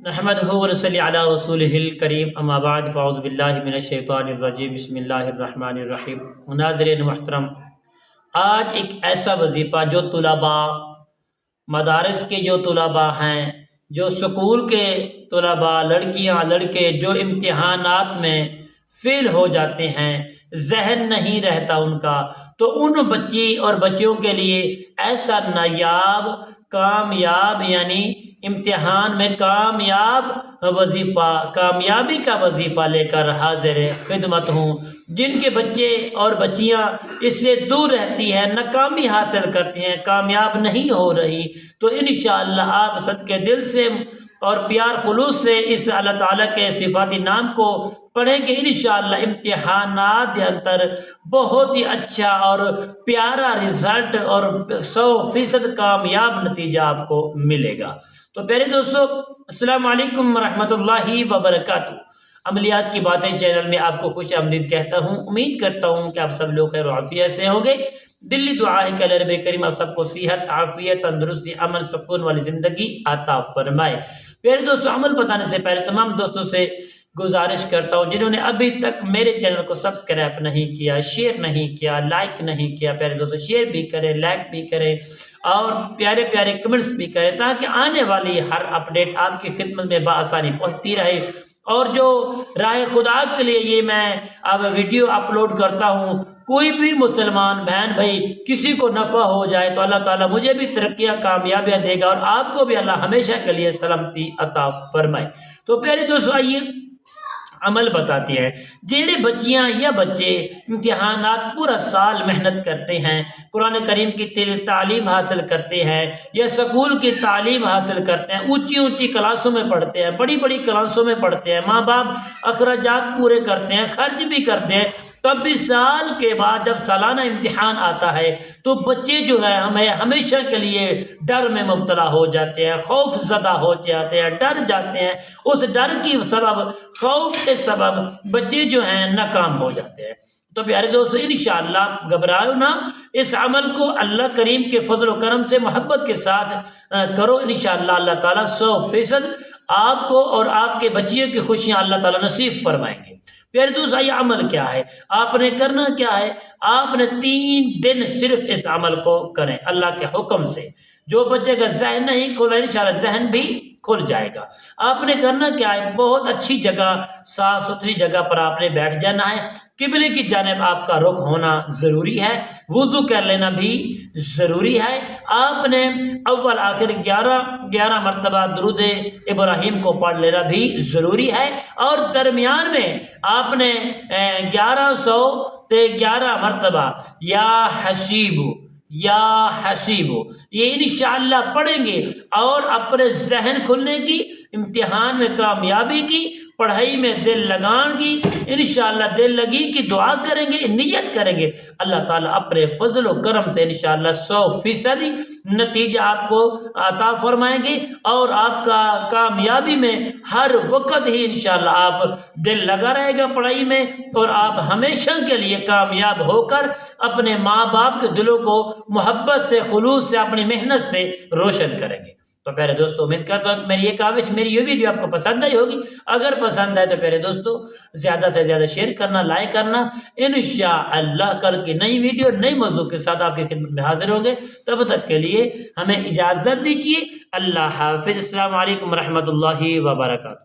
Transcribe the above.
نحمدہ ونصلی علی رسولہ الکریم اما بعد فاعوذ باللہ من الشیطان الرجیم بسم اللہ الرحمن الرحیم۔ ناظرین محترم، آج ایک ایسا وظیفہ جو طلباء مدارس کے جو طلباء ہیں، جو سکول کے طلباء، لڑکیاں لڑکے جو امتحانات میں فیل ہو جاتے ہیں، ذہن نہیں رہتا ان کا، تو ان بچی اور بچیوں کے لیے ایسا نایاب کامیاب یعنی امتحان میں کامیاب وظیفہ، کامیابی کا وظیفہ لے کر حاضر خدمت ہوں، جن کے بچے اور بچیاں اس سے دور رہتی ہیں، ناکامی حاصل کرتی ہیں، کامیاب نہیں ہو رہی، تو انشاءاللہ آپ صدقے دل سے اور پیار خلوص سے اس اللہ تعالیٰ کے صفاتی نام کو پڑھیں کہ انشاءاللہ امتحانات کے اندر بہت ہی اچھا اور پیارا رزلٹ اور 100% کامیاب نتیجہ آپ کو ملے گا۔ تو پیارے دوستو، السلام علیکم ورحمۃ اللہ وبرکاتہ۔ عملیات کی باتیں چینل میں آپ کو خوش آمدید کہتا ہوں۔ امید کرتا ہوں کہ آپ سب لوگ خیر و عافیت سے ہوں گے۔ دلی دعا ہے کہ اللہ رب کریم آپ سب کو صحت، عافیت، تندرستی، امن، سکون والی زندگی عطا فرمائے۔ پیارے دوستو، عمل بتانے سے پہلے تمام دوستوں سے گزارش کرتا ہوں جنہوں نے ابھی تک میرے چینل کو سبسکرائب نہیں کیا، شیئر نہیں کیا، لائک نہیں کیا، پیارے دوستو شیئر بھی کریں، لائک بھی کریں اور پیارے پیارے کمنٹس بھی کریں تاکہ آنے والی ہر اپڈیٹ آپ کی خدمت میں بآسانی پہنچتی رہے۔ اور جو راہ خدا کے لیے یہ میں اب ویڈیو اپلوڈ کرتا ہوں، کوئی بھی مسلمان بہن بھائی کسی کو نفع ہو جائے تو اللہ تعالیٰ مجھے بھی ترقیاں کامیابیاں دے گا اور آپ کو بھی اللہ ہمیشہ کے لیے سلامتی عطا فرمائے۔ تو پیارے دوستو آئیے عمل بتاتے ہیں۔ جنہیں بچیاں یا بچے امتحانات پورا سال محنت کرتے ہیں، قرآن کریم کی تعلیم حاصل کرتے ہیں یا سکول کی تعلیم حاصل کرتے ہیں، اونچی اونچی کلاسوں میں پڑھتے ہیں، بڑی بڑی کلاسوں میں پڑھتے ہیں، ماں باپ اخراجات پورے کرتے ہیں، خرچ بھی کرتے ہیں، تب بھی سال کے بعد جب سالانہ امتحان آتا ہے تو بچے جو ہیں ہمیں ہمیشہ کے لیے ڈر میں مبتلا ہو جاتے ہیں، خوف زدہ ہو جاتے ہیں، ڈر جاتے ہیں۔ اس ڈر کی سبب، خوف کے سبب بچے جو ہیں ناکام ہو جاتے ہیں۔ تو پیارے دوستو انشاءاللہ گھبراؤ نہ، اس عمل کو اللہ کریم کے فضل و کرم سے محبت کے ساتھ کرو، انشاءاللہ اللہ تعالیٰ 100% آپ کو اور آپ کے بچیوں کی خوشیاں اللہ تعالیٰ نصیب فرمائیں گے۔ پیارے دوست، یہ عمل کیا ہے؟ آپ نے کرنا کیا ہے؟ آپ نے 3 دن صرف اس عمل کو کریں اللہ کے حکم سے۔ جو بچے کا ذہن نہیں کھلا انشاءاللہ ذہن بھی کھل جائے گا۔ آپ نے کرنا کیا ہے؟ بہت اچھی جگہ، صاف ستھری جگہ پر آپ نے بیٹھ جانا ہے، قبلے کی جانب آپ کا رخ ہونا ضروری ہے، وضو کر لینا بھی ضروری ہے۔ آپ نے اول آخر 11 مرتبہ درود ابراہیم کو پڑھ لینا بھی ضروری ہے، اور درمیان میں آپ نے 1111 مرتبہ یا حسیب یہ انشاءاللہ پڑھیں گے، اور اپنے ذہن کھلنے کی، امتحان میں کامیابی کی، پڑھائی میں دل لگان کی، انشاءاللہ دل لگی کی دعا کریں گے، نیت کریں گے، اللہ تعالیٰ اپنے فضل و کرم سے انشاءاللہ 100% نتیجہ آپ کو عطا فرمائیں گے، اور آپ کا کامیابی میں ہر وقت ہی انشاءاللہ آپ دل لگا رہے گا پڑھائی میں، اور آپ ہمیشہ کے لیے کامیاب ہو کر اپنے ماں باپ کے دلوں کو محبت سے، خلوص سے، اپنی محنت سے روشن کریں گے۔ تو پیارے دوستو امید کرتا ہوں کہ میری یہ کاوش، میری یہ ویڈیو آپ کو پسند آئی ہوگی۔ اگر پسند آئے تو پیارے دوستو زیادہ سے زیادہ شیئر کرنا، لائک کرنا۔ انشاءاللہ کل کی نئی ویڈیو نئی موضوع کے ساتھ آپ کی خدمت میں حاضر ہوں گے۔ تب تک کے لیے ہمیں اجازت دیجیے۔ اللہ حافظ۔ السلام علیکم ورحمۃ اللہ وبرکاتہ۔